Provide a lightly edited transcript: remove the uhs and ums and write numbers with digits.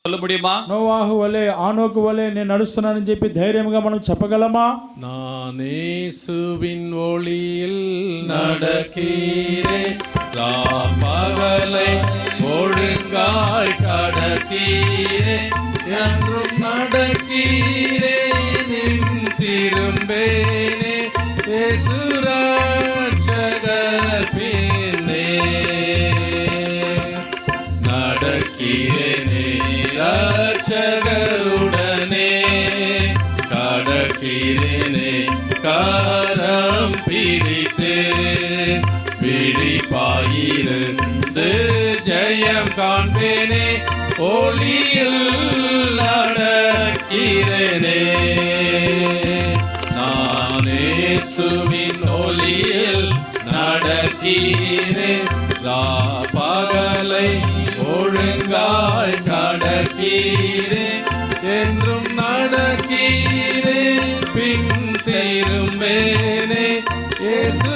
முடியுமா? నోవాహు వలె ఆనోకు వలె నేను నడుస్తున్నానని చెప్పి ధైర్యంగా మనం చెప్పగలమా? நான் இயேசுவின் ஒளியில் நடக்கிறேன், பகலை ஒழுங்காய் கடக்கிறேன், என்றும் நடக்கிறேன், திரும்பேனே இயேசு ரட்சகர் பின்னே நடக்கிறேனே, ரட்சகருடனே கடக்கிறேனே, கரம் பிடித்து விழிப்பாயிருந்து ஜெயம் காண்பேனே, ஒளியில் நடக்கிறேனே. நான் இயேசுவின் ஒளியில் நடக்கிறேன், பகலை ஒழுங்காய் கடக்கிறேன், என்றும் நடக்கிறேன், பின் திரும்பேனே இயேசு